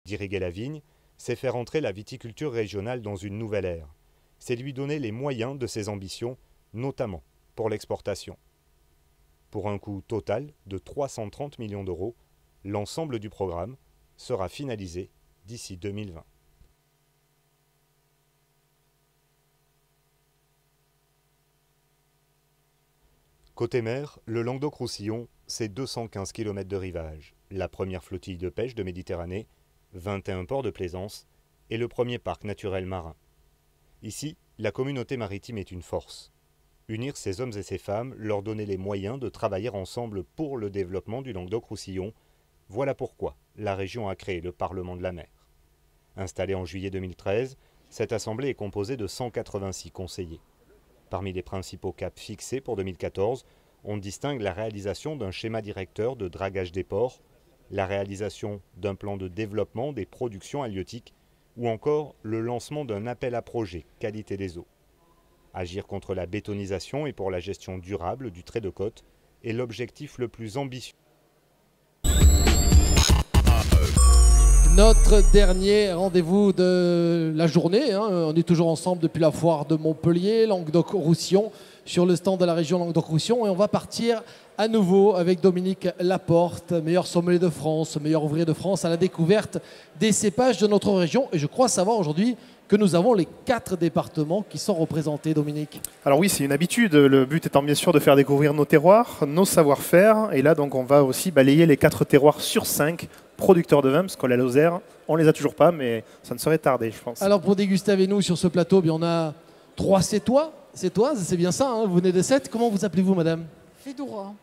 D'irriguer la vigne, c'est faire entrer la viticulture régionale dans une nouvelle ère. C'est lui donner les moyens de ses ambitions, notamment pour l'exportation. Pour un coût total de 330 millions d'euros, l'ensemble du programme sera finalisé d'ici 2020. Côté mer, le Languedoc-Roussillon, c'est 215 km de rivage, la première flottille de pêche de Méditerranée, 21 ports de plaisance et le premier parc naturel marin. Ici, la communauté maritime est une force. Unir ces hommes et ces femmes, leur donner les moyens de travailler ensemble pour le développement du Languedoc-Roussillon, voilà pourquoi la région a créé le Parlement de la mer. Installée en juillet 2013, cette assemblée est composée de 186 conseillers. Parmi les principaux caps fixés pour 2014, on distingue la réalisation d'un schéma directeur de dragage des ports, la réalisation d'un plan de développement des productions halieutiques ou encore le lancement d'un appel à projet qualité des eaux. Agir contre la bétonisation et pour la gestion durable du trait de côte est l'objectif le plus ambitieux. Notre dernier rendez-vous de la journée, on est toujours ensemble depuis la foire de Montpellier, Languedoc-Roussillon, sur le stand de la région Languedoc-Roussillon, et on va partir à nouveau avec Dominique Laporte, meilleur sommelier de France, meilleur ouvrier de France, à la découverte des cépages de notre région. Et je crois savoir aujourd'hui que nous avons les 4 départements qui sont représentés, Dominique. Alors oui, c'est une habitude. Le but étant bien sûr de faire découvrir nos terroirs, nos savoir-faire. Et là, donc, on va aussi balayer les 4 terroirs sur 5 producteurs de vin, parce qu'on a la Lozère. On les a toujours pas, mais ça ne saurait tarder, je pense. Alors pour déguster avec nous sur ce plateau, on a 3 Sétoises, c'est bien ça, vous venez de 7. Comment vous appelez-vous, madame? Fédora.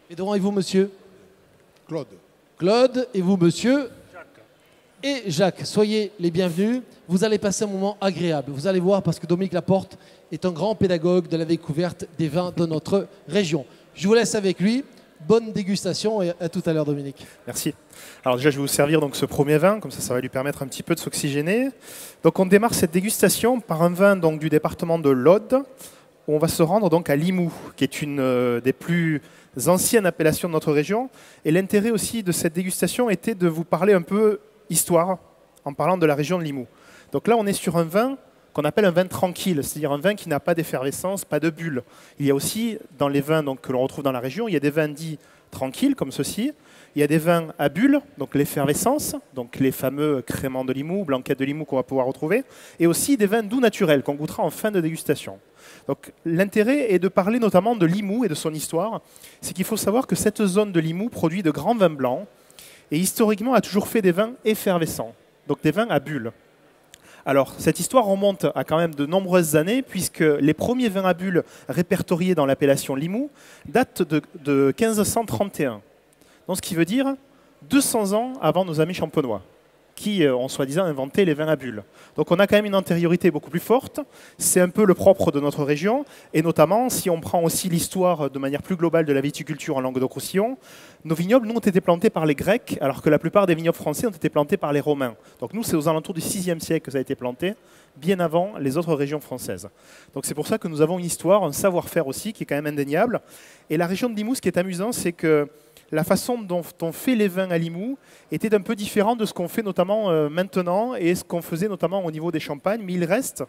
Fédora, et vous, monsieur? Claude. Claude, et vous, monsieur? Et Jacques, soyez les bienvenus. Vous allez passer un moment agréable. Vous allez voir, parce que Dominique Laporte est un grand pédagogue de la découverte des vins de notre région. Je vous laisse avec lui. Bonne dégustation et à tout à l'heure, Dominique. Merci. Alors déjà, je vais vous servir donc ce premier vin, comme ça va lui permettre un petit peu de s'oxygéner. Donc on démarre cette dégustation par un vin donc, du département de l'Aude, où on va se rendre donc à Limoux, qui est une des plus anciennes appellations de notre région. Et l'intérêt aussi de cette dégustation était de vous parler un peu histoire, en parlant de la région de Limoux. Donc là, on est sur un vin qu'on appelle un vin tranquille, c'est-à-dire un vin qui n'a pas d'effervescence, pas de bulle. Il y a aussi, dans les vins donc, que l'on retrouve dans la région, il y a des vins dits tranquilles, comme ceci. Il y a des vins à bulles, donc l'effervescence, donc les fameux créments de Limoux, blanquettes de Limoux qu'on va pouvoir retrouver, et aussi des vins doux naturels qu'on goûtera en fin de dégustation. Donc l'intérêt est de parler notamment de Limoux et de son histoire. C'est qu'il faut savoir que cette zone de Limoux produit de grands vins blancs, et historiquement a toujours fait des vins effervescents, donc des vins à bulles. Alors, cette histoire remonte à quand même de nombreuses années, puisque les premiers vins à bulles répertoriés dans l'appellation Limoux datent de 1531. Donc, ce qui veut dire 200 ans avant nos amis champenois, qui ont soi-disant inventé les vins à bulles. Donc, on a quand même une antériorité beaucoup plus forte. C'est un peu le propre de notre région, et notamment, si on prend aussi l'histoire de manière plus globale de la viticulture en Languedoc-Roussillon, nos vignobles, nous, ont été plantés par les Grecs, alors que la plupart des vignobles français ont été plantés par les Romains. Donc nous, c'est aux alentours du VIe siècle que ça a été planté, bien avant les autres régions françaises. Donc c'est pour ça que nous avons une histoire, un savoir-faire aussi, qui est quand même indéniable. Et la région de Limoux, ce qui est amusant, c'est que la façon dont on fait les vins à Limoux était un peu différente de ce qu'on fait notamment maintenant, et ce qu'on faisait notamment au niveau des champagnes, mais il reste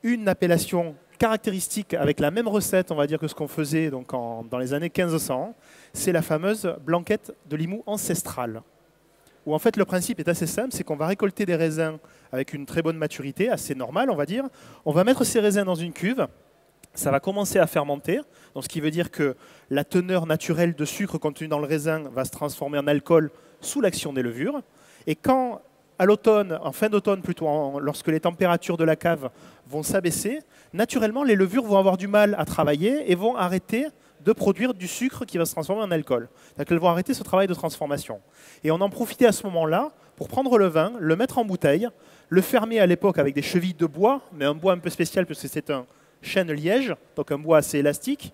une appellation caractéristique avec la même recette, on va dire, que ce qu'on faisait donc dans les années 1500, c'est la fameuse blanquette de Limoux ancestrale. Où en fait le principe est assez simple, c'est qu'on va récolter des raisins avec une très bonne maturité, assez normale on va dire. On va mettre ces raisins dans une cuve, ça va commencer à fermenter, donc ce qui veut dire que la teneur naturelle de sucre contenue dans le raisin va se transformer en alcool sous l'action des levures. Et quand à l'automne, en fin d'automne plutôt, lorsque les températures de la cave vont s'abaisser, naturellement, les levures vont avoir du mal à travailler et vont arrêter de produire du sucre qui va se transformer en alcool. Donc, elles vont arrêter ce travail de transformation. Et on en profitait à ce moment-là pour prendre le vin, le mettre en bouteille, le fermer à l'époque avec des chevilles de bois, mais un bois un peu spécial parce que c'est un chêne liège, donc un bois assez élastique.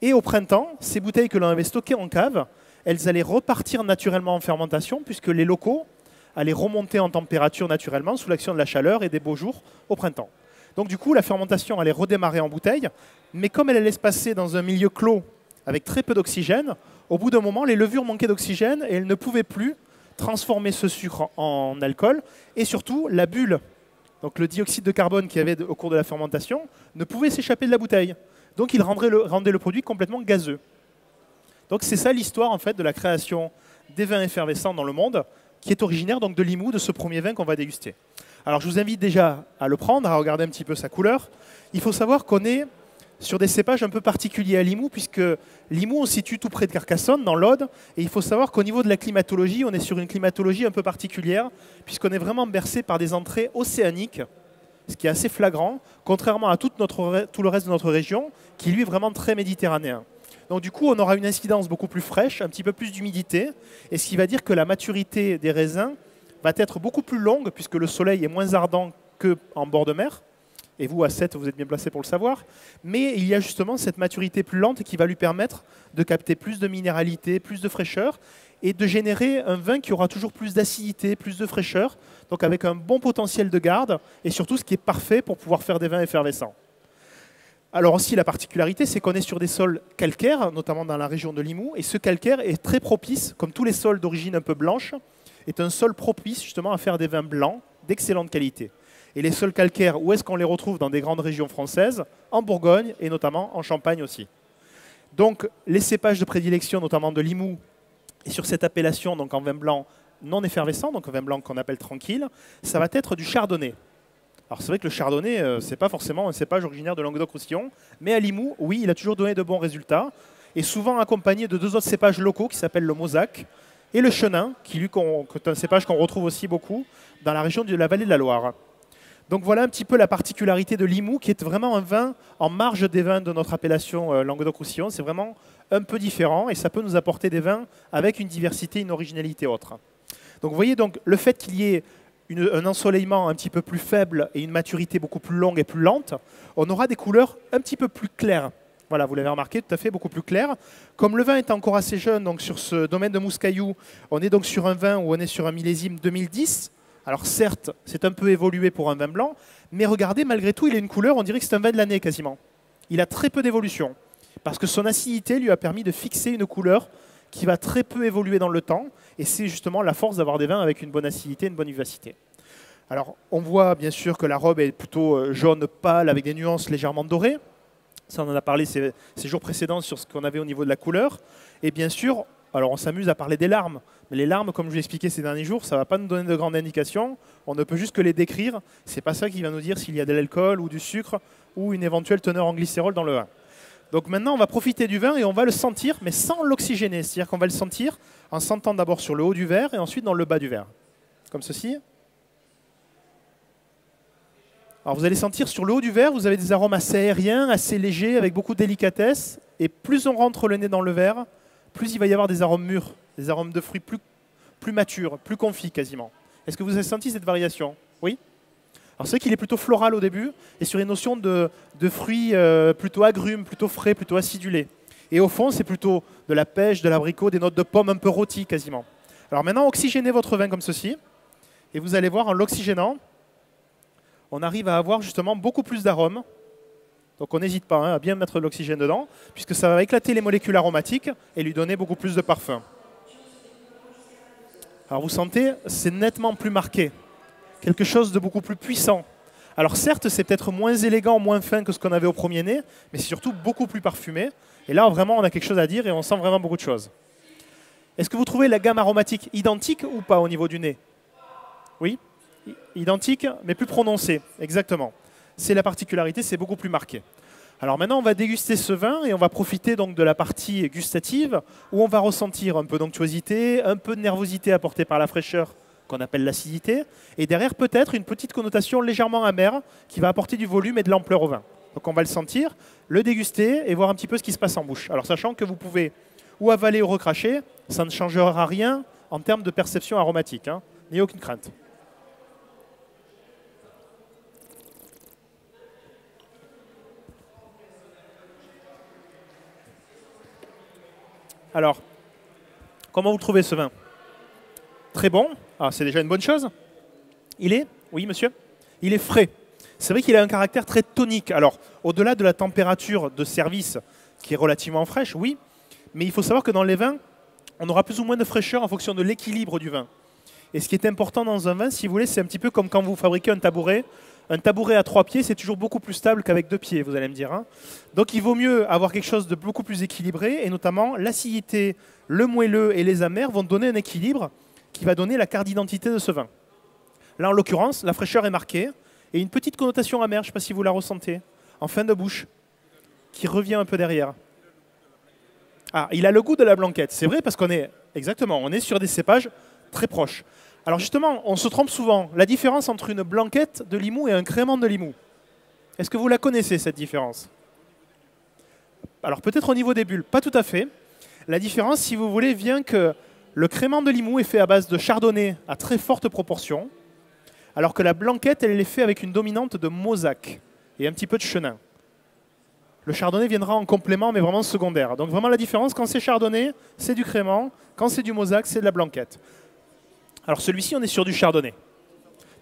Et au printemps, ces bouteilles que l'on avait stockées en cave, elles allaient repartir naturellement en fermentation puisque les locaux allaient remonter en température naturellement sous l'action de la chaleur et des beaux jours au printemps. Donc du coup, la fermentation allait redémarrer en bouteille, mais comme elle allait se passer dans un milieu clos avec très peu d'oxygène, au bout d'un moment, les levures manquaient d'oxygène et elles ne pouvaient plus transformer ce sucre en alcool, et surtout la bulle, donc le dioxyde de carbone qu'il y avait au cours de la fermentation, ne pouvait s'échapper de la bouteille. Donc il rendait le produit complètement gazeux. Donc c'est ça l'histoire en fait de la création des vins effervescents dans le monde, qui est originaire donc de Limoux, de ce premier vin qu'on va déguster. Alors je vous invite déjà à le prendre, à regarder un petit peu sa couleur. Il faut savoir qu'on est sur des cépages un peu particuliers à Limoux, puisque Limoux on se situe tout près de Carcassonne, dans l'Aude, et il faut savoir qu'au niveau de la climatologie, on est sur une climatologie un peu particulière, puisqu'on est vraiment bercé par des entrées océaniques, ce qui est assez flagrant, contrairement à tout le reste de notre région, qui lui est vraiment très méditerranéen. Donc du coup, on aura une incidence beaucoup plus fraîche, un petit peu plus d'humidité, et ce qui va dire que la maturité des raisins va être beaucoup plus longue, puisque le soleil est moins ardent qu'en bord de mer. Et vous, à 7, vous êtes bien placé pour le savoir. Mais il y a justement cette maturité plus lente qui va lui permettre de capter plus de minéralité, plus de fraîcheur, et de générer un vin qui aura toujours plus d'acidité, plus de fraîcheur, donc avec un bon potentiel de garde, et surtout ce qui est parfait pour pouvoir faire des vins effervescents. Alors aussi, la particularité, c'est qu'on est sur des sols calcaires, notamment dans la région de Limoux, et ce calcaire est très propice, comme tous les sols d'origine un peu blanche, est un sol propice justement à faire des vins blancs d'excellente qualité. Et les sols calcaires, où est-ce qu'on les retrouve dans des grandes régions françaises? En Bourgogne et notamment en Champagne aussi. Donc les cépages de prédilection, notamment de Limoux, et sur cette appellation donc en vin blanc non effervescent, donc un vin blanc qu'on appelle tranquille, ça va être du chardonnay. Alors c'est vrai que le chardonnay, ce n'est pas forcément un cépage originaire de Languedoc-Roussillon, mais à Limoux, oui, il a toujours donné de bons résultats, et souvent accompagné de deux autres cépages locaux qui s'appellent le Mozac et le Chenin, qui est un cépage qu'on retrouve aussi beaucoup dans la région de la vallée de la Loire. Donc voilà un petit peu la particularité de Limoux, qui est vraiment un vin en marge des vins de notre appellation Languedoc-Roussillon. C'est vraiment un peu différent et ça peut nous apporter des vins avec une diversité, une originalité autre. Donc vous voyez donc le fait qu'il y ait un ensoleillement un petit peu plus faible et une maturité beaucoup plus longue et plus lente, on aura des couleurs un petit peu plus claires. Voilà, vous l'avez remarqué, tout à fait, beaucoup plus claires. Comme le vin est encore assez jeune, donc sur ce domaine de Mouscaillou, on est donc sur un vin où on est sur un millésime 2010. Alors certes, c'est un peu évolué pour un vin blanc, mais regardez, malgré tout, il a une couleur, on dirait que c'est un vin de l'année quasiment. Il a très peu d'évolution, parce que son acidité lui a permis de fixer une couleur qui va très peu évoluer dans le temps, et c'est justement la force d'avoir des vins avec une bonne acidité, une bonne vivacité. Alors, on voit bien sûr que la robe est plutôt jaune pâle, avec des nuances légèrement dorées. Ça, on en a parlé ces jours précédents sur ce qu'on avait au niveau de la couleur. Et bien sûr, alors on s'amuse à parler des larmes, mais les larmes, comme je vous l'ai expliqué ces derniers jours, ça ne va pas nous donner de grandes indications. On ne peut juste que les décrire. Ce n'est pas ça qui va nous dire s'il y a de l'alcool ou du sucre ou une éventuelle teneur en glycérol dans le vin. Donc maintenant, on va profiter du vin et on va le sentir, mais sans l'oxygéner. C'est-à-dire qu'on va le sentir en sentant d'abord sur le haut du verre et ensuite dans le bas du verre. Comme ceci. Alors vous allez sentir sur le haut du verre, vous avez des arômes assez aériens, assez légers, avec beaucoup de délicatesse. Et plus on rentre le nez dans le verre, plus il va y avoir des arômes mûrs, des arômes de fruits plus matures, plus confits quasiment. Est-ce que vous avez senti cette variation? Oui. Alors c'est vrai qu'il est plutôt floral au début, et sur une notion de fruits plutôt agrumes, plutôt frais, plutôt acidulés. Et au fond, c'est plutôt de la pêche, de l'abricot, des notes de pommes un peu rôties quasiment. Alors maintenant, oxygénez votre vin comme ceci, et vous allez voir en l'oxygénant, on arrive à avoir justement beaucoup plus d'arômes. Donc on n'hésite pas à bien mettre de l'oxygène dedans, puisque ça va éclater les molécules aromatiques et lui donner beaucoup plus de parfum. Alors vous sentez, c'est nettement plus marqué, quelque chose de beaucoup plus puissant. Alors certes, c'est peut-être moins élégant, moins fin que ce qu'on avait au premier nez, mais c'est surtout beaucoup plus parfumé. Et là, vraiment, on a quelque chose à dire et on sent vraiment beaucoup de choses. Est-ce que vous trouvez la gamme aromatique identique ou pas au niveau du nez? Oui, identique, mais plus prononcée, exactement. C'est la particularité, c'est beaucoup plus marqué. Alors maintenant, on va déguster ce vin et on va profiter donc de la partie gustative où on va ressentir un peu d'onctuosité, un peu de nervosité apportée par la fraîcheur qu'on appelle l'acidité, et derrière peut-être une petite connotation légèrement amère qui va apporter du volume et de l'ampleur au vin. Donc on va le sentir, le déguster et voir un petit peu ce qui se passe en bouche. Alors sachant que vous pouvez ou avaler ou recracher, ça ne changera rien en termes de perception aromatique, hein. N'ayez aucune crainte. Alors, comment vous trouvez ce vin? Très bon. Ah, c'est déjà une bonne chose. Il est? Oui, monsieur? Il est frais. C'est vrai qu'il a un caractère très tonique. Alors, au-delà de la température de service qui est relativement fraîche, oui, mais il faut savoir que dans les vins, on aura plus ou moins de fraîcheur en fonction de l'équilibre du vin. Et ce qui est important dans un vin, si vous voulez, c'est un petit peu comme quand vous fabriquez un tabouret. Un tabouret à 3 pieds, c'est toujours beaucoup plus stable qu'avec 2 pieds, vous allez me dire. Hein. Donc il vaut mieux avoir quelque chose de beaucoup plus équilibré, et notamment l'acidité, le moelleux et les amers vont donner un équilibre qui va donner la carte d'identité de ce vin. Là, en l'occurrence, la fraîcheur est marquée, et une petite connotation amère, je ne sais pas si vous la ressentez, en fin de bouche, qui revient un peu derrière. Ah, il a le goût de la blanquette, c'est vrai, parce qu'on est, exactement, on est sur des cépages très proches. Alors justement, on se trompe souvent. La différence entre une blanquette de Limoux et un crément de Limoux. Est-ce que vous la connaissez, cette différence? Alors peut-être au niveau des bulles, pas tout à fait. La différence, si vous voulez, vient que le crément de Limoux est fait à base de chardonnay à très forte proportion, alors que la blanquette, elle est faite avec une dominante de Mauzac et un petit peu de Chenin. Le chardonnay viendra en complément, mais vraiment secondaire. Donc vraiment la différence, quand c'est chardonnay, c'est du crément. Quand c'est du Mauzac, c'est de la blanquette. Alors celui-ci, on est sur du chardonnay.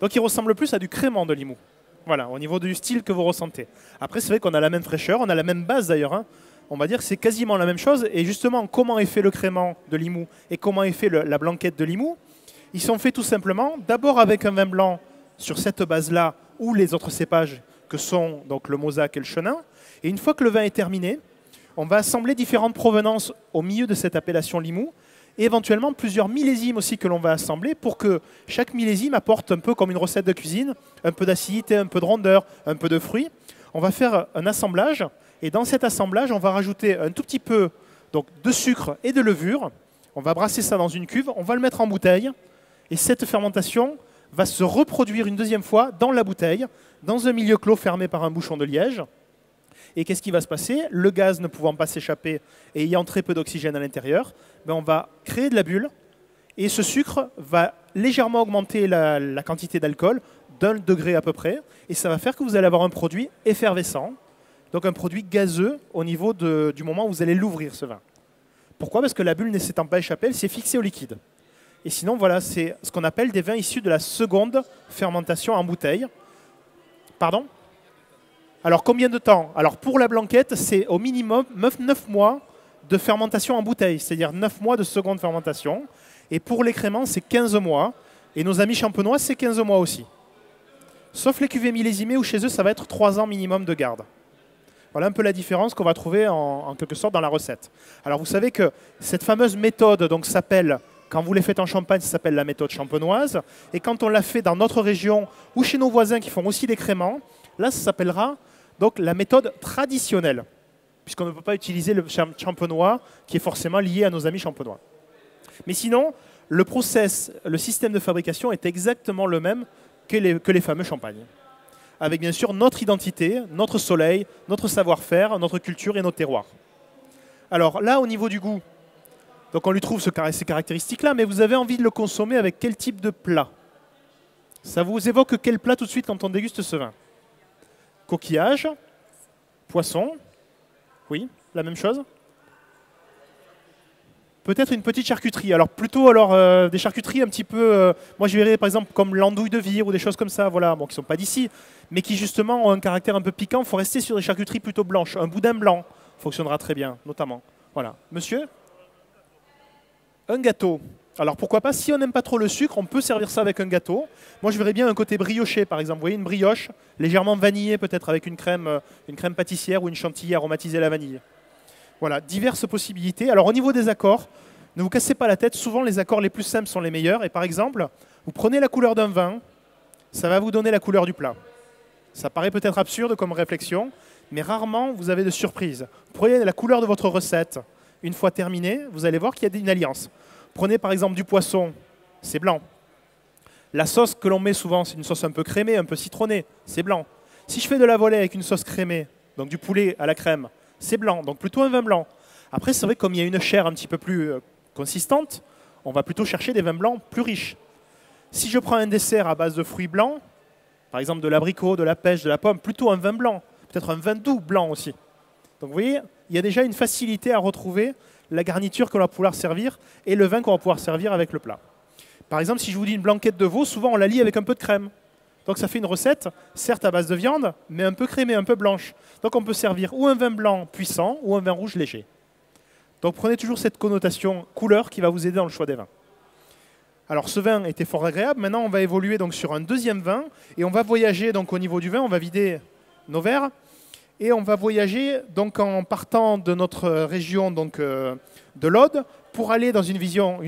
Donc il ressemble plus à du crément de Limoux. Voilà, au niveau du style que vous ressentez. Après, c'est vrai qu'on a la même fraîcheur, on a la même base d'ailleurs. Hein. On va dire que c'est quasiment la même chose. Et justement, comment est fait le crément de Limoux et comment est fait la blanquette de Limoux? Ils sont faits tout simplement, d'abord avec un vin blanc sur cette base-là, ou les autres cépages que sont donc le Mauzac et le Chenin. Et une fois que le vin est terminé, on va assembler différentes provenances au milieu de cette appellation Limoux, et éventuellement plusieurs millésimes aussi que l'on va assembler pour que chaque millésime apporte un peu comme une recette de cuisine, un peu d'acidité, un peu de rondeur, un peu de fruits. On va faire un assemblage, et dans cet assemblage, on va rajouter un tout petit peu donc, de sucre et de levure. On va brasser ça dans une cuve, on va le mettre en bouteille, et cette fermentation va se reproduire une deuxième fois dans la bouteille, dans un milieu clos fermé par un bouchon de liège. Et qu'est-ce qui va se passer? Le gaz ne pouvant pas s'échapper et ayant très peu d'oxygène à l'intérieur, on va créer de la bulle et ce sucre va légèrement augmenter la quantité d'alcool d'1 degré à peu près et ça va faire que vous allez avoir un produit effervescent, donc un produit gazeux au niveau du moment où vous allez l'ouvrir ce vin. Pourquoi? Parce que la bulle ne s'étant pas échappée, elle s'est fixée au liquide. Et sinon, voilà, c'est ce qu'on appelle des vins issus de la seconde fermentation en bouteille. Pardon? Alors, combien de temps? Alors, pour la blanquette, c'est au minimum 9 mois de fermentation en bouteille, c'est-à-dire 9 mois de seconde fermentation. Et pour les créments, c'est 15 mois. Et nos amis champenois, c'est 15 mois aussi. Sauf les cuvées millésimées où chez eux, ça va être 3 ans minimum de garde. Voilà un peu la différence qu'on va trouver en quelque sorte dans la recette. Alors, vous savez que cette fameuse méthode donc, s'appelle, quand vous les faites en Champagne, ça s'appelle la méthode champenoise. Et quand on l'a fait dans notre région ou chez nos voisins qui font aussi des créments, là, ça s'appellera donc la méthode traditionnelle, puisqu'on ne peut pas utiliser le champenois qui est forcément lié à nos amis champenois. Mais sinon, le process, le système de fabrication est exactement le même que les fameux champagnes. Avec bien sûr notre identité, notre soleil, notre savoir-faire, notre culture et nos terroirs. Alors là, au niveau du goût, donc on lui trouve ces caractéristiques-là, mais vous avez envie de le consommer avec quel type de plat? Ça vous évoque quel plat tout de suite quand on déguste ce vin? Coquillage, poisson, oui, la même chose. Peut-être une petite charcuterie. Alors plutôt des charcuteries un petit peu, moi je verrais par exemple comme l'andouille de vire ou des choses comme ça, voilà, bon, qui ne sont pas d'ici, mais qui justement ont un caractère un peu piquant. Il faut rester sur des charcuteries plutôt blanches. Un boudin blanc fonctionnera très bien, notamment. Voilà. Monsieur? Un gâteau. Alors pourquoi pas, si on n'aime pas trop le sucre, on peut servir ça avec un gâteau. Moi je verrais bien un côté brioché par exemple. Vous voyez une brioche, légèrement vanillée peut-être avec une crème pâtissière ou une chantilly aromatisée à la vanille. Voilà, diverses possibilités. Alors au niveau des accords, ne vous cassez pas la tête, souvent les accords les plus simples sont les meilleurs. Et par exemple, vous prenez la couleur d'un vin, ça va vous donner la couleur du plat. Ça paraît peut-être absurde comme réflexion, mais rarement vous avez de surprise. Prenez la couleur de votre recette, une fois terminée, vous allez voir qu'il y a une alliance. Prenez par exemple du poisson, c'est blanc. La sauce que l'on met souvent, c'est une sauce un peu crémée, un peu citronnée, c'est blanc. Si je fais de la volaille avec une sauce crémée, donc du poulet à la crème, c'est blanc, donc plutôt un vin blanc. Après, c'est vrai, comme il y a une chair un petit peu plus consistante, on va plutôt chercher des vins blancs plus riches. Si je prends un dessert à base de fruits blancs, par exemple de l'abricot, de la pêche, de la pomme, plutôt un vin blanc, peut-être un vin doux blanc aussi. Donc vous voyez, il y a déjà une facilité à retrouver la garniture qu'on va pouvoir servir et le vin qu'on va pouvoir servir avec le plat. Par exemple, si je vous dis une blanquette de veau, souvent on la lie avec un peu de crème. Donc ça fait une recette, certes à base de viande, mais un peu crémée, un peu blanche. Donc on peut servir ou un vin blanc puissant ou un vin rouge léger. Donc prenez toujours cette connotation couleur qui va vous aider dans le choix des vins. Alors ce vin était fort agréable. Maintenant, on va évoluer donc sur un deuxième vin et on va voyager donc au niveau du vin. On va vider nos verres et on va voyager donc en partant de notre région donc de l'Aude pour aller dans une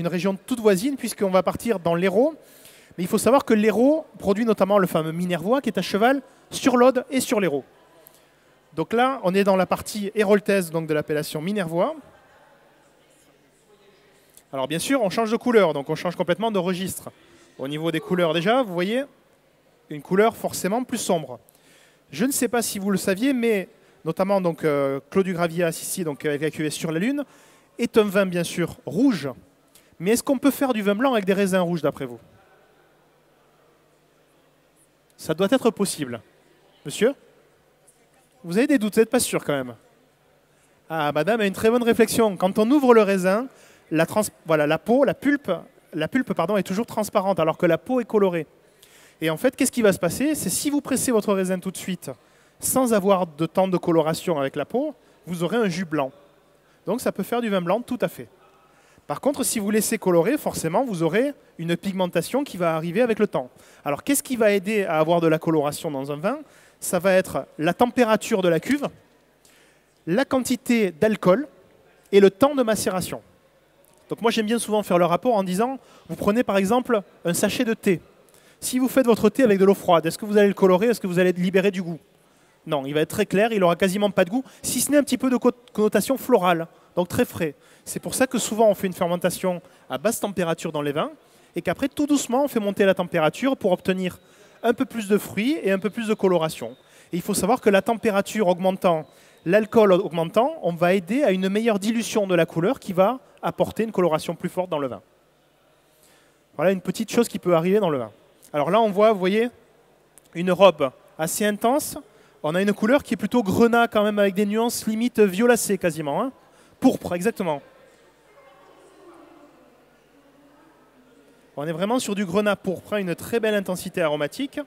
région toute voisine puisqu'on va partir dans l'Hérault. Mais il faut savoir que l'Hérault produit notamment le fameux Minervois qui est à cheval sur l'Aude et sur l'Hérault. Donc là, on est dans la partie héroltaise donc de l'appellation Minervois. Alors bien sûr, on change de couleur, donc on change complètement de registre. Au niveau des couleurs déjà, vous voyez une couleur forcément plus sombre. Je ne sais pas si vous le saviez, mais notamment donc, Clos du Gravias ici, donc avec la cuvée Sur la Lune, est un vin bien sûr rouge. Mais est-ce qu'on peut faire du vin blanc avec des raisins rouges d'après vous? Ça doit être possible. Monsieur? Vous avez des doutes, vous n'êtes pas sûr quand même? Ah, madame a une très bonne réflexion. Quand on ouvre le raisin, la pulpe est toujours transparente alors que la peau est colorée. Et en fait, qu'est-ce qui va se passer? C'est si vous pressez votre raisin tout de suite, sans avoir de temps de coloration avec la peau, vous aurez un jus blanc. Donc ça peut faire du vin blanc tout à fait. Par contre, si vous laissez colorer, forcément, vous aurez une pigmentation qui va arriver avec le temps. Alors qu'est-ce qui va aider à avoir de la coloration dans un vin? Ça va être la température de la cuve, la quantité d'alcool et le temps de macération. Donc moi, j'aime bien souvent faire le rapport en disant, vous prenez par exemple un sachet de thé. Si vous faites votre thé avec de l'eau froide, est-ce que vous allez le colorer? Est-ce que vous allez libérer du goût? Non, il va être très clair, il n'aura quasiment pas de goût, si ce n'est un petit peu de connotation florale, donc très frais. C'est pour ça que souvent on fait une fermentation à basse température dans les vins, et qu'après, tout doucement, on fait monter la température pour obtenir un peu plus de fruits et un peu plus de coloration. Et il faut savoir que la température augmentant, l'alcool augmentant, on va aider à une meilleure dilution de la couleur qui va apporter une coloration plus forte dans le vin. Voilà une petite chose qui peut arriver dans le vin. Alors là, on voit, vous voyez, une robe assez intense. On a une couleur qui est plutôt grenat quand même, avec des nuances limite violacées quasiment. Hein. Pourpre, exactement. On est vraiment sur du grenat pourpre, une très belle intensité aromatique.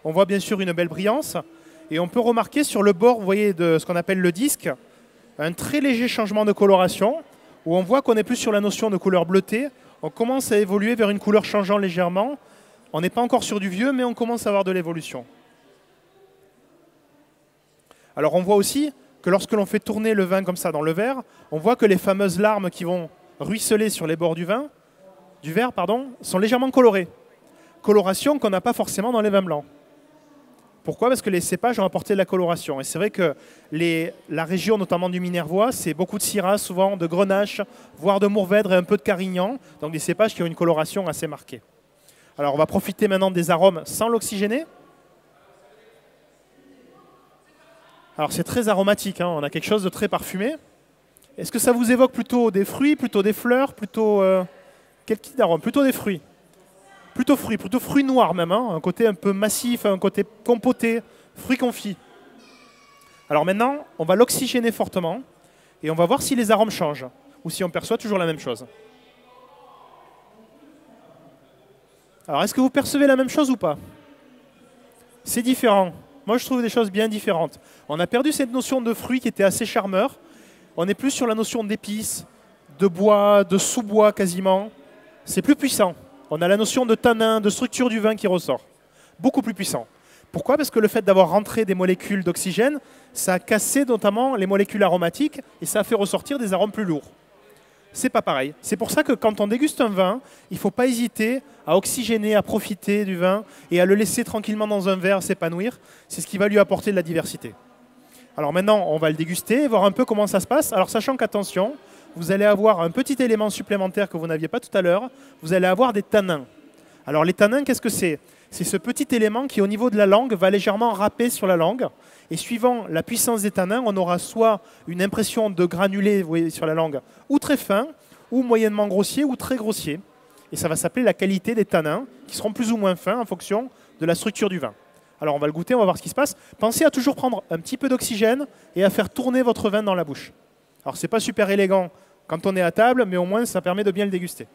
On voit bien sûr une belle brillance. Et on peut remarquer sur le bord, vous voyez, de ce qu'on appelle le disque, un très léger changement de coloration, où on voit qu'on n'est plus sur la notion de couleur bleutée. On commence à évoluer vers une couleur changeant légèrement. On n'est pas encore sur du vieux, mais on commence à avoir de l'évolution. Alors on voit aussi que lorsque l'on fait tourner le vin comme ça dans le verre, on voit que les fameuses larmes qui vont ruisseler sur les bords du verre, sont légèrement colorées. Coloration qu'on n'a pas forcément dans les vins blancs. Pourquoi? Parce que les cépages ont apporté de la coloration. Et c'est vrai que la région, notamment du Minervois, c'est beaucoup de Syrah, souvent de Grenache, voire de Mourvèdre et un peu de Carignan. Donc des cépages qui ont une coloration assez marquée. Alors on va profiter maintenant des arômes sans l'oxygéner. Alors c'est très aromatique, hein, on a quelque chose de très parfumé. Est-ce que ça vous évoque plutôt des fruits, plutôt des fleurs, plutôt quel type d'arôme? Plutôt des fruits. Plutôt fruits noirs même, hein, un côté un peu massif, un côté compoté, fruits confits. Alors maintenant, on va l'oxygéner fortement et on va voir si les arômes changent ou si on perçoit toujours la même chose. Alors est-ce que vous percevez la même chose ou pas? C'est différent. Moi, je trouve des choses bien différentes. On a perdu cette notion de fruits qui était assez charmeur. On est plus sur la notion d'épices, de bois, de sous-bois quasiment. C'est plus puissant. On a la notion de tanin, de structure du vin qui ressort. Beaucoup plus puissant. Pourquoi? Parce que le fait d'avoir rentré des molécules d'oxygène, ça a cassé notamment les molécules aromatiques et ça a fait ressortir des arômes plus lourds. C'est pas pareil. C'est pour ça que quand on déguste un vin, il ne faut pas hésiter à oxygéner, à profiter du vin et à le laisser tranquillement dans un verre s'épanouir. C'est ce qui va lui apporter de la diversité. Alors maintenant, on va le déguster, voir un peu comment ça se passe. Alors sachant qu'attention, vous allez avoir un petit élément supplémentaire que vous n'aviez pas tout à l'heure. Vous allez avoir des tanins. Alors les tanins, qu'est-ce que c'est? C'est ce petit élément qui, au niveau de la langue, va légèrement râper sur la langue. Et suivant la puissance des tanins, on aura soit une impression de granulé, vous voyez, sur la langue, ou très fin, ou moyennement grossier, ou très grossier. Et ça va s'appeler la qualité des tanins, qui seront plus ou moins fins en fonction de la structure du vin. Alors on va le goûter, on va voir ce qui se passe. Pensez à toujours prendre un petit peu d'oxygène et à faire tourner votre vin dans la bouche. Alors c'est pas super élégant quand on est à table, mais au moins ça permet de bien le déguster.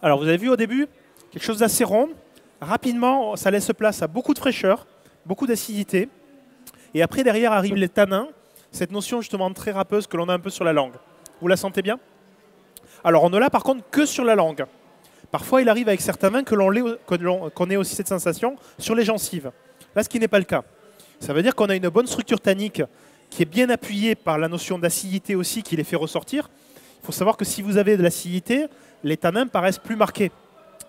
Alors vous avez vu au début, quelque chose d'assez rond. Rapidement, ça laisse place à beaucoup de fraîcheur, beaucoup d'acidité. Et après, derrière, arrivent les tanins, cette notion justement très râpeuse que l'on a un peu sur la langue. Vous la sentez bien? Alors, on ne l'a par contre que sur la langue. Parfois, il arrive avec certains vins qu'on ait aussi cette sensation sur les gencives. Là, ce qui n'est pas le cas. Ça veut dire qu'on a une bonne structure tannique qui est bien appuyée par la notion d'acidité aussi qui les fait ressortir. Il faut savoir que si vous avez de l'acidité, les tanins paraissent plus marqués.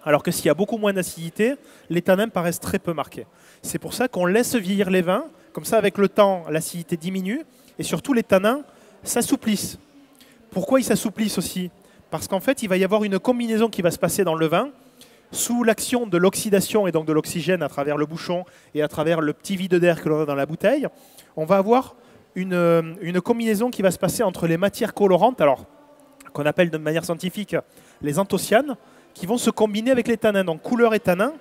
Alors que s'il y a beaucoup moins d'acidité, les tanins paraissent très peu marqués. C'est pour ça qu'on laisse vieillir les vins. Comme ça, avec le temps, l'acidité diminue. Et surtout, les tanins s'assouplissent. Pourquoi ils s'assouplissent aussi? Parce qu'en fait, il va y avoir une combinaison qui va se passer dans le vin sous l'action de l'oxydation et donc de l'oxygène à travers le bouchon et à travers le petit vide d'air que l'on a dans la bouteille. On va avoir une combinaison qui va se passer entre les matières colorantes, alors qu'on appelle de manière scientifique les anthocyanes, qui vont se combiner avec les tanins. Donc couleur et tanin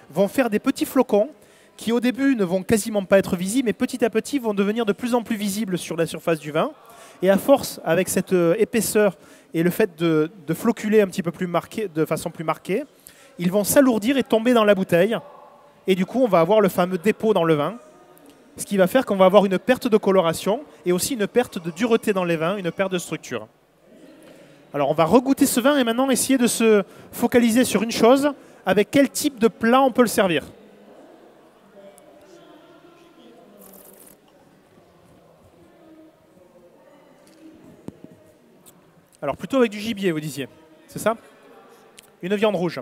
vont faire des petits flocons qui au début ne vont quasiment pas être visibles, mais petit à petit vont devenir de plus en plus visibles sur la surface du vin. Et à force, avec cette épaisseur et le fait de floculer un petit peu plus marqué, de façon plus marquée, ils vont s'alourdir et tomber dans la bouteille. Et du coup, on va avoir le fameux dépôt dans le vin, ce qui va faire qu'on va avoir une perte de coloration et aussi une perte de dureté dans les vins, une perte de structure. Alors, on va regoûter ce vin et maintenant essayer de se focaliser sur une chose, avec quel type de plat on peut le servir. Alors, plutôt avec du gibier, vous disiez, c'est ça? Une viande rouge.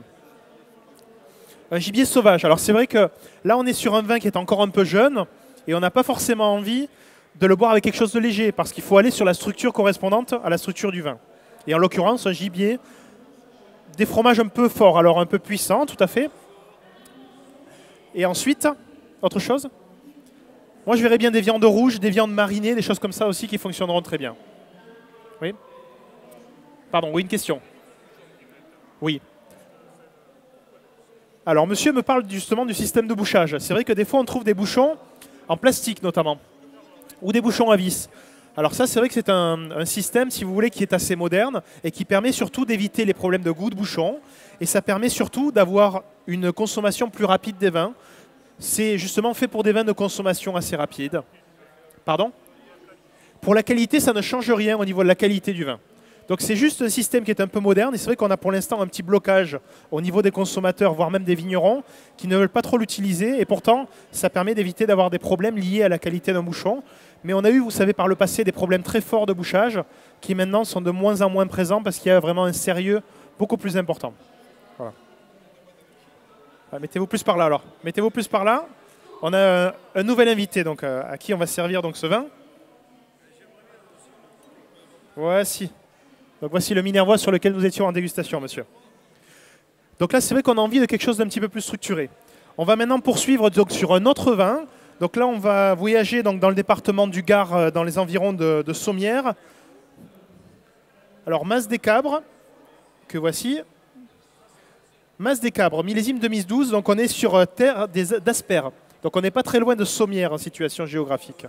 Un gibier sauvage. Alors, c'est vrai que là, on est sur un vin qui est encore un peu jeune et on n'a pas forcément envie de le boire avec quelque chose de léger parce qu'il faut aller sur la structure correspondante à la structure du vin. Et en l'occurrence, un gibier, des fromages un peu forts, alors un peu puissants, tout à fait. Et ensuite, autre chose? Moi, je verrais bien des viandes rouges, des viandes marinées, des choses comme ça aussi qui fonctionneront très bien. Oui? Pardon, oui, une question. Oui. Alors, monsieur me parle justement du système de bouchage. C'est vrai que des fois, on trouve des bouchons en plastique notamment, ou des bouchons à vis. Alors ça, c'est vrai que c'est un système, si vous voulez, qui est assez moderne et qui permet surtout d'éviter les problèmes de goût de bouchon. Et ça permet surtout d'avoir une consommation plus rapide des vins. C'est justement fait pour des vins de consommation assez rapide. Pardon? Pour la qualité, ça ne change rien au niveau de la qualité du vin. Donc c'est juste un système qui est un peu moderne et c'est vrai qu'on a pour l'instant un petit blocage au niveau des consommateurs, voire même des vignerons, qui ne veulent pas trop l'utiliser et pourtant ça permet d'éviter d'avoir des problèmes liés à la qualité d'un bouchon. Mais on a eu, vous savez, par le passé des problèmes très forts de bouchage qui maintenant sont de moins en moins présents parce qu'il y a vraiment un sérieux beaucoup plus important. Voilà. Mettez-vous plus par là alors. Mettez-vous plus par là. On a un nouvel invité donc, à qui on va servir donc, ce vin. Voici. Donc voici le Minervois sur lequel nous étions en dégustation, monsieur. Donc là, c'est vrai qu'on a envie de quelque chose d'un petit peu plus structuré. On va maintenant poursuivre donc, sur un autre vin. Donc là, on va voyager donc, dans le département du Gard, dans les environs de Sommières. Alors, Mas des Cabres, que voici. Mas des Cabres, millésime 2012. Donc on est sur terre d'Asper. Donc on n'est pas très loin de Sommières en situation géographique.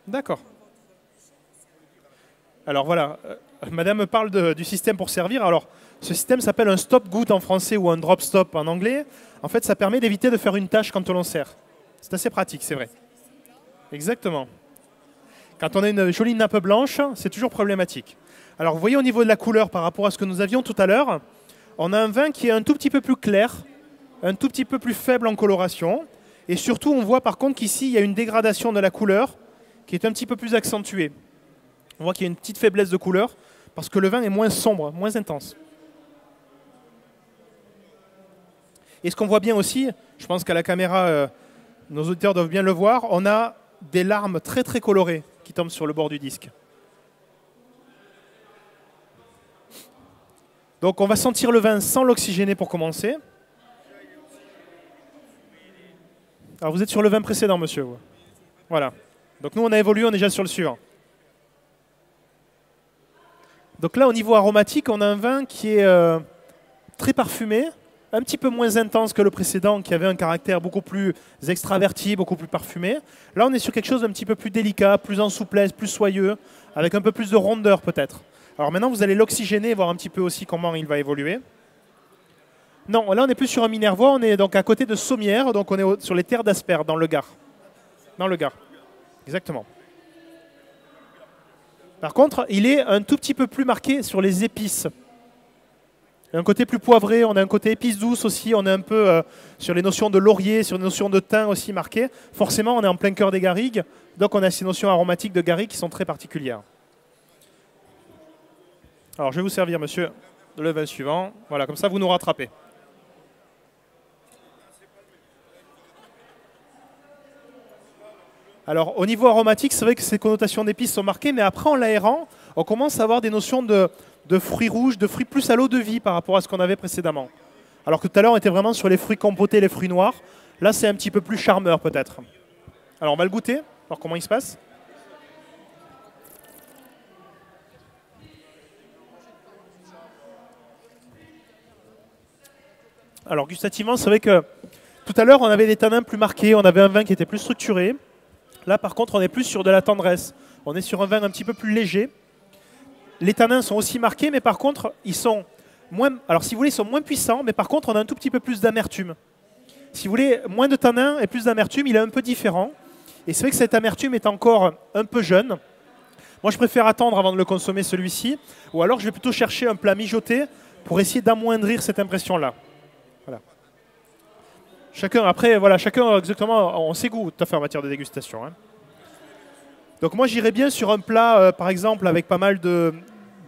D'accord. Alors voilà, madame parle du système pour servir. Alors, ce système s'appelle un stop-goût en français ou un drop-stop en anglais. En fait, ça permet d'éviter de faire une tâche quand on l'on sert. C'est assez pratique, c'est vrai. Exactement. Quand on a une jolie nappe blanche, c'est toujours problématique. Alors, vous voyez au niveau de la couleur par rapport à ce que nous avions tout à l'heure, on a un vin qui est un tout petit peu plus clair, un tout petit peu plus faible en coloration. Et surtout, on voit par contre qu'ici, il y a une dégradation de la couleur qui est un petit peu plus accentuée. On voit qu'il y a une petite faiblesse de couleur parce que le vin est moins sombre, moins intense. Et ce qu'on voit bien aussi, je pense qu'à la caméra, nos auditeurs doivent bien le voir, on a des larmes très très colorées qui tombent sur le bord du disque. Donc on va sentir le vin sans l'oxygéner pour commencer. Alors vous êtes sur le vin précédent, monsieur. Voilà. Donc nous, on a évolué, on est déjà sur le suivant. Donc là, au niveau aromatique, on a un vin qui est très parfumé, un petit peu moins intense que le précédent, qui avait un caractère beaucoup plus extraverti, beaucoup plus parfumé. Là, on est sur quelque chose d'un petit peu plus délicat, plus en souplesse, plus soyeux, avec un peu plus de rondeur peut-être. Alors maintenant, vous allez l'oxygéner et voir un petit peu aussi comment il va évoluer. Non, là on n'est plus sur un Minervois, on est donc à côté de Sommières, donc on est sur les terres d'Asper, dans le Gard. Dans le Gard, exactement. Par contre, il est un tout petit peu plus marqué sur les épices. Il y a un côté plus poivré, on a un côté épices douces aussi, on est un peu sur les notions de laurier, sur les notions de thym aussi marquées. Forcément, on est en plein cœur des garrigues, donc on a ces notions aromatiques de garrigue qui sont très particulières. Alors, je vais vous servir, monsieur, le vin suivant. Voilà, comme ça, vous nous rattrapez. Alors, au niveau aromatique, c'est vrai que ces connotations d'épices sont marquées, mais après, en l'aérant, on commence à avoir des notions de fruits rouges, de fruits plus à l'eau de vie par rapport à ce qu'on avait précédemment. Alors que tout à l'heure, on était vraiment sur les fruits compotés, les fruits noirs. Là, c'est un petit peu plus charmeur, peut-être. Alors, on va le goûter, voir comment il se passe. Alors, gustativement, c'est vrai que tout à l'heure, on avait des tanins plus marqués, on avait un vin qui était plus structuré. Là, par contre, on est plus sur de la tendresse. On est sur un vin un petit peu plus léger. Les tanins sont aussi marqués, mais par contre, ils sont moins... Alors, si vous voulez, ils sont moins puissants, mais par contre, on a un tout petit peu plus d'amertume. Si vous voulez, moins de tanins et plus d'amertume, il est un peu différent. Et c'est vrai que cette amertume est encore un peu jeune. Moi, je préfère attendre avant de le consommer, celui-ci. Ou alors, je vais plutôt chercher un plat mijoté pour essayer d'amoindrir cette impression-là. Voilà. Chacun exactement, on sait goût tout à fait en matière de dégustation. Hein. Donc moi j'irais bien sur un plat, par exemple, avec pas mal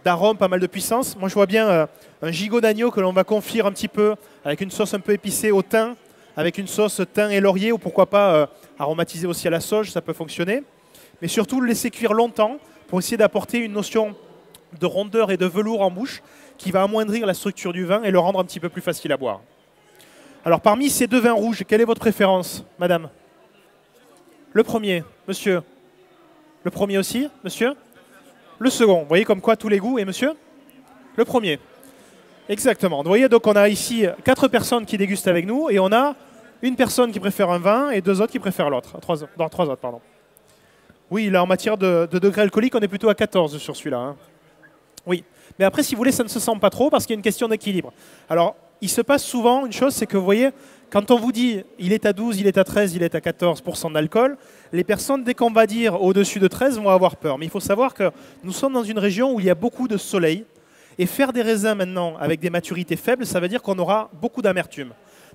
d'arômes, pas mal de puissance. Moi je vois bien un gigot d'agneau que l'on va confire un petit peu avec une sauce un peu épicée au thym, avec une sauce thym et laurier, ou pourquoi pas aromatisée aussi à la sauge, ça peut fonctionner. Mais surtout le laisser cuire longtemps pour essayer d'apporter une notion de rondeur et de velours en bouche qui va amoindrir la structure du vin et le rendre un petit peu plus facile à boire. Alors, parmi ces deux vins rouges, quelle est votre préférence, madame? Le premier, monsieur. Le premier aussi, monsieur? Le second. Vous voyez comme quoi tous les goûts. Et monsieur? Le premier. Exactement. Vous voyez, donc on a ici 4 personnes qui dégustent avec nous et on a une personne qui préfère un vin et 2 autres qui préfèrent l'autre. 3 autres, pardon. Oui, là, en matière de degré alcoolique, on est plutôt à 14 sur celui-là. Hein. Oui. Mais après, si vous voulez, ça ne se sent pas trop parce qu'il y a une question d'équilibre. Alors, il se passe souvent une chose, c'est que vous voyez, quand on vous dit il est à 12, il est à 13, il est à 14% d'alcool, les personnes, dès qu'on va dire au-dessus de 13, vont avoir peur. Mais il faut savoir que nous sommes dans une région où il y a beaucoup de soleil. Et faire des raisins maintenant avec des maturités faibles, ça veut dire qu'on aura beaucoup d'amertume.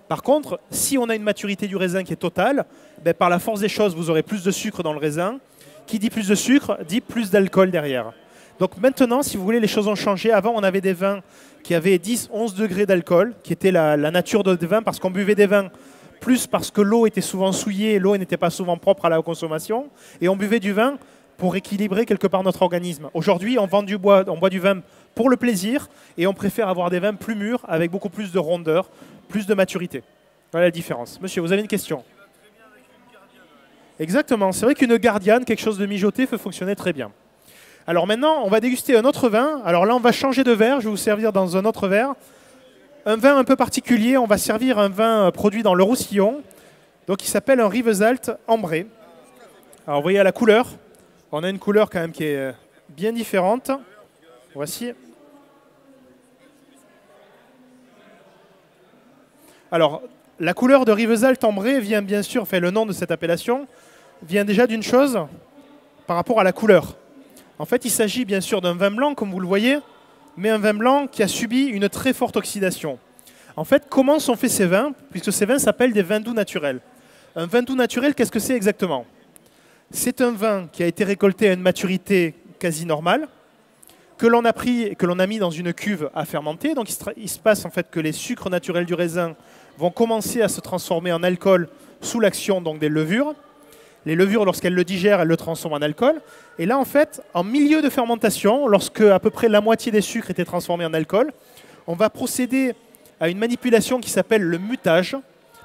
Par contre, si on a une maturité du raisin qui est totale, ben, par la force des choses, vous aurez plus de sucre dans le raisin. Qui dit plus de sucre, dit plus d'alcool derrière. Donc maintenant, si vous voulez, les choses ont changé. Avant, on avait des vins qui avaient 10, 11 degrés d'alcool, qui était la nature des vins, parce qu'on buvait des vins plus parce que l'eau était souvent souillée, l'eau n'était pas souvent propre à la consommation, et on buvait du vin pour équilibrer quelque part notre organisme. Aujourd'hui, on boit du vin pour le plaisir, et on préfère avoir des vins plus mûrs, avec beaucoup plus de rondeur, plus de maturité. Voilà la différence. Monsieur, vous avez une question? Exactement, c'est vrai qu'une gardiane, quelque chose de mijoté, peut fonctionner très bien. Alors maintenant, on va déguster un autre vin. Alors là, on va changer de verre. Je vais vous servir dans un autre verre. Un vin un peu particulier. On va servir un vin produit dans le Roussillon. Donc, il s'appelle un Rivesalt ambré. Alors, vous voyez à la couleur. On a une couleur quand même qui est bien différente. Voici. Alors, la couleur de Rivesalt ambré vient bien sûr, enfin le nom de cette appellation, vient déjà d'une chose par rapport à la couleur. En fait, il s'agit bien sûr d'un vin blanc, comme vous le voyez, mais un vin blanc qui a subi une très forte oxydation. En fait, comment sont faits ces vins? Puisque ces vins s'appellent des vins doux naturels. Un vin doux naturel, qu'est-ce que c'est exactement? C'est un vin qui a été récolté à une maturité quasi normale, que l'on a pris et que l'on a mis dans une cuve à fermenter. Donc il se passe en fait que les sucres naturels du raisin vont commencer à se transformer en alcool sous l'action donc des levures. Les levures, lorsqu'elles le digèrent, elles le transforment en alcool. Et là, en fait, en milieu de fermentation, lorsque à peu près la moitié des sucres étaient transformés en alcool, on va procéder à une manipulation qui s'appelle le mutage.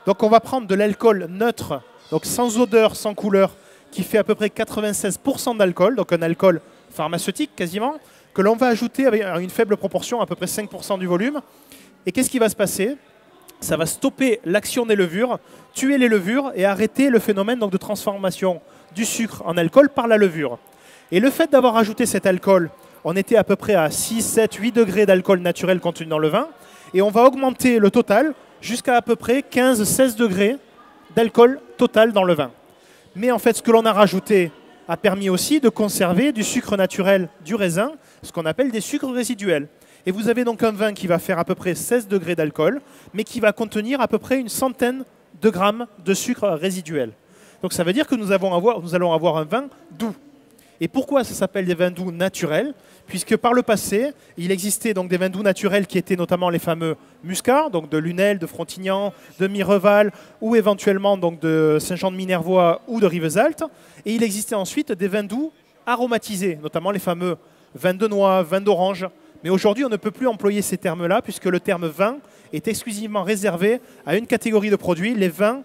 Donc on va prendre de l'alcool neutre, donc sans odeur, sans couleur, qui fait à peu près 96% d'alcool, donc un alcool pharmaceutique quasiment, que l'on va ajouter avec une faible proportion, à peu près 5% du volume. Et qu'est-ce qui va se passer? Ça va stopper l'action des levures, tuer les levures et arrêter le phénomène donc, de transformation du sucre en alcool par la levure. Et le fait d'avoir ajouté cet alcool, on était à peu près à 6, 7, 8 degrés d'alcool naturel contenu dans le vin. Et on va augmenter le total jusqu'à à peu près 15-16 degrés d'alcool total dans le vin. Mais en fait, ce que l'on a rajouté a permis aussi de conserver du sucre naturel du raisin, ce qu'on appelle des sucres résiduels. Et vous avez donc un vin qui va faire à peu près 16 degrés d'alcool, mais qui va contenir à peu près une centaine de grammes de sucre résiduel. Donc ça veut dire que nous allons avoir un vin doux. Et pourquoi ça s'appelle des vins doux naturels? Puisque par le passé, il existait donc des vins doux naturels qui étaient notamment les fameux muscats, donc de Lunel, de Frontignan, de Mireval, ou éventuellement donc de Saint-Jean-de-Minervois ou de Rivesaltes. Et il existait ensuite des vins doux aromatisés, notamment les fameux vins de noix, vins d'orange. Mais aujourd'hui, on ne peut plus employer ces termes-là, puisque le terme vin est exclusivement réservé à une catégorie de produits. Les vins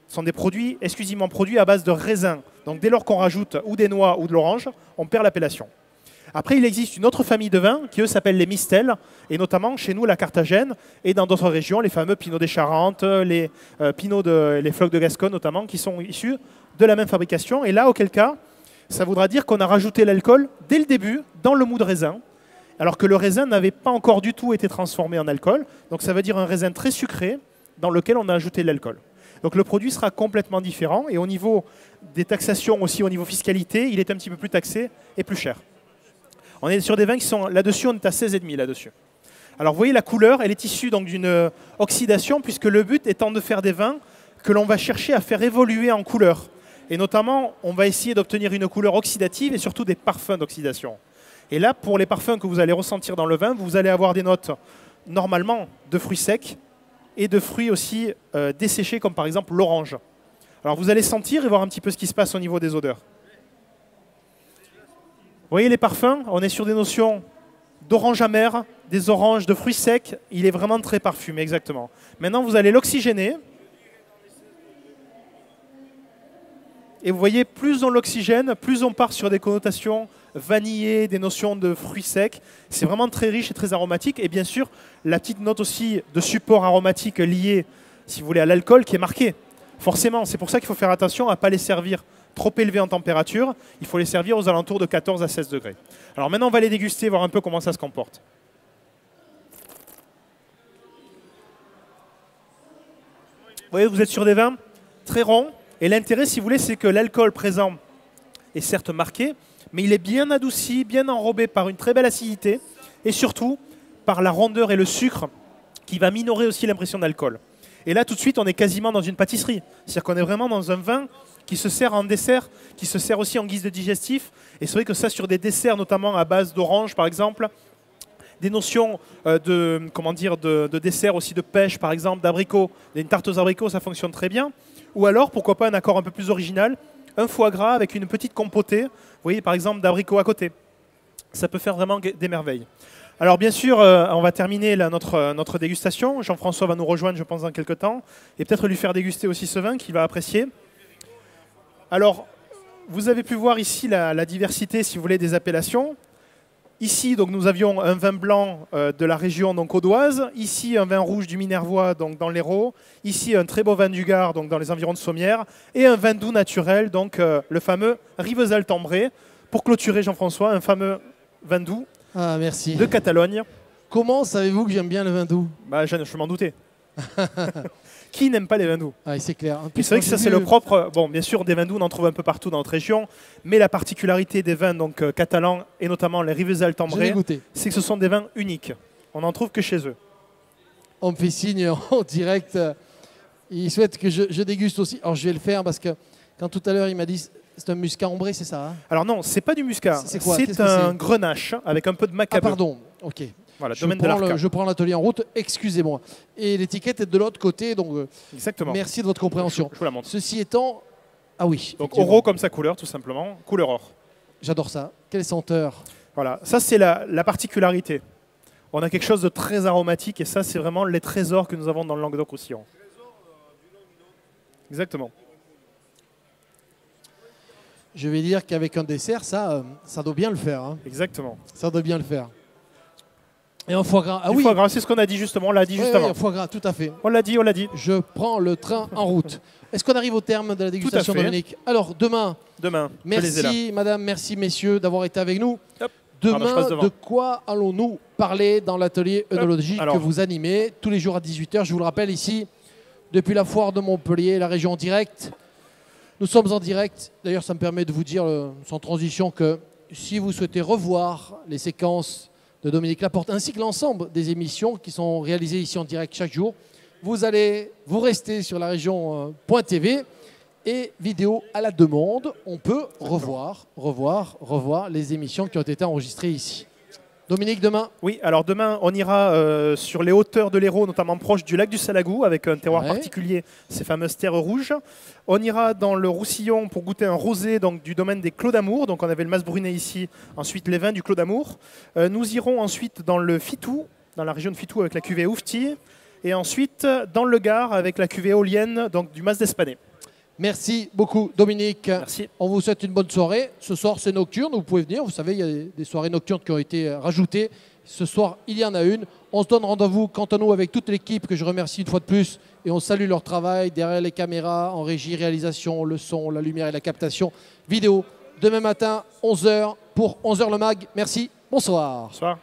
sont des produits exclusivement produits à base de raisin. Donc dès lors qu'on rajoute ou des noix ou de l'orange, on perd l'appellation. Après, il existe une autre famille de vins qui, eux, s'appellent les mistels, et notamment chez nous, la Carthagène, et dans d'autres régions, les fameux Pinots des Charentes, les Flocs de Gascogne notamment, qui sont issus de la même fabrication. Et là, auquel cas, ça voudra dire qu'on a rajouté l'alcool dès le début dans le mou de raisin, alors que le raisin n'avait pas encore du tout été transformé en alcool. Donc ça veut dire un raisin très sucré dans lequel on a ajouté de l'alcool. Donc le produit sera complètement différent, et au niveau des taxations aussi, au niveau fiscalité, il est un petit peu plus taxé et plus cher. On est sur des vins qui sont là-dessus, on est à 16,5 là-dessus. Alors vous voyez, la couleur, elle est issue donc d'une oxydation, puisque le but étant de faire des vins que l'on va chercher à faire évoluer en couleur. Et notamment, on va essayer d'obtenir une couleur oxydative et surtout des parfums d'oxydation. Et là, pour les parfums que vous allez ressentir dans le vin, vous allez avoir des notes normalement de fruits secs et de fruits aussi desséchés, comme par exemple l'orange. Alors vous allez sentir et voir un petit peu ce qui se passe au niveau des odeurs. Vous voyez les parfums, on est sur des notions d'orange amer, des oranges, de fruits secs. Il est vraiment très parfumé, exactement. Maintenant, vous allez l'oxygéner. Et vous voyez, plus on l'oxygène, plus on part sur des connotations vanillées, des notions de fruits secs. C'est vraiment très riche et très aromatique. Et bien sûr, la petite note aussi de support aromatique liée, si vous voulez, à l'alcool qui est marquée. Forcément, c'est pour ça qu'il faut faire attention à ne pas les servir trop élevés en température. Il faut les servir aux alentours de 14 à 16 degrés. Alors maintenant, on va les déguster, voir un peu comment ça se comporte. Vous voyez, vous êtes sur des vins très ronds. Et l'intérêt, si vous voulez, c'est que l'alcool présent est certes marqué, mais il est bien adouci, bien enrobé par une très belle acidité, et surtout par la rondeur et le sucre qui va minorer aussi l'impression d'alcool. Et là, tout de suite, on est quasiment dans une pâtisserie. C'est-à-dire qu'on est vraiment dans un vin qui se sert en dessert, qui se sert aussi en guise de digestif. Et c'est vrai que ça, sur des desserts, notamment à base d'orange, par exemple, des notions de dessert aussi de pêche, par exemple, d'abricots, une tarte aux abricots, ça fonctionne très bien. Ou alors, pourquoi pas un accord un peu plus original, un foie gras avec une petite compotée, vous voyez, par exemple, d'abricots à côté. Ça peut faire vraiment des merveilles. Alors bien sûr, on va terminer là, notre dégustation. Jean-François va nous rejoindre, je pense, dans quelques temps, et peut-être lui faire déguster aussi ce vin qu'il va apprécier. Alors, vous avez pu voir ici la diversité, si vous voulez, des appellations. Ici, donc, nous avions un vin blanc de la région donc, audoise. Ici, un vin rouge du Minervois, donc, dans l'Hérault. Ici, un très beau vin du Gard, donc, dans les environs de Sommières. Et un vin doux naturel, donc, le fameux Rivesaltes-en-Bray. Pour clôturer, Jean-François, un fameux vin doux merci. de Catalogne. Comment savez-vous que j'aime bien le vin doux? Je m'en doutais. Qui n'aime pas les vins doux? C'est clair. C'est vrai que ça, c'est le propre. Bon, bien sûr, des vins doux, on en trouve un peu partout dans notre région, mais la particularité des vins donc, catalans, et notamment les Rivesaltes-en-Bray, c'est que ce sont des vins uniques. On n'en trouve que chez eux. On me fait signe en direct. Il souhaite que je déguste aussi. Alors, je vais le faire parce que quand tout à l'heure, il m'a dit c'est un muscat ambré, c'est ça, hein? Alors non, c'est pas du muscat. C'est quoi? C'est un grenache avec un peu de macabeu. Ah, pardon. Ok. Voilà, je prends l'atelier en route, excusez-moi. Et l'étiquette est de l'autre côté, donc exactement. Merci de votre compréhension. Je vous la montre. Ceci étant, ah oui. Donc oro comme sa couleur, tout simplement, couleur or. J'adore ça. Quelle senteur. Voilà, ça c'est la particularité. On a quelque chose de très aromatique et ça c'est vraiment les trésors que nous avons dans le Languedoc-Roussillon. Exactement. Je vais dire qu'avec un dessert, ça doit bien le faire. Hein. Exactement. Ça doit bien le faire. Et un foie gras. Ah oui. Foie gras, c'est ce qu'on a dit justement, on l'a dit juste avant. Un foie gras, tout à fait. On l'a dit, on l'a dit. Je prends le train en route. Est-ce qu'on arrive au terme de la dégustation, Dominique? Alors, demain, merci madame, merci messieurs d'avoir été avec nous. Hop. Demain, de quoi allons-nous parler dans l'atelier œnologie que vous animez tous les jours à 18 h? Je vous le rappelle ici, depuis la foire de Montpellier, la région directe. Nous sommes en direct. D'ailleurs, ça me permet de vous dire, sans transition, que si vous souhaitez revoir les séquences de Dominique Laporte, ainsi que l'ensemble des émissions qui sont réalisées ici en direct chaque jour, vous restez sur la région .tv et vidéo à la demande. On peut revoir les émissions qui ont été enregistrées ici. Dominique, demain? Oui, alors demain, on ira sur les hauteurs de l'Hérault, notamment proche du lac du Salagou, avec un terroir particulier, ces fameuses terres rouges. On ira dans le Roussillon pour goûter un rosé donc, du domaine des Clos d'Amour. Donc on avait le Mas Brunet ici, ensuite les vins du Clos d'Amour. Nous irons ensuite dans le Fitou, dans la région de Fitou avec la cuvée Oufti. Et ensuite dans le Gard avec la cuvée éolienne donc, du Mas d'Espanet. Merci beaucoup Dominique. Merci. On vous souhaite une bonne soirée. Ce soir c'est nocturne, vous pouvez venir. Vous savez, il y a des soirées nocturnes qui ont été rajoutées. Ce soir, il y en a une. On se donne rendez-vous quant à nous avec toute l'équipe que je remercie une fois de plus. Et on salue leur travail derrière les caméras, en régie, réalisation, le son, la lumière et la captation vidéo. Demain matin, 11 h pour 11 h le mag. Merci, bonsoir. Bonsoir.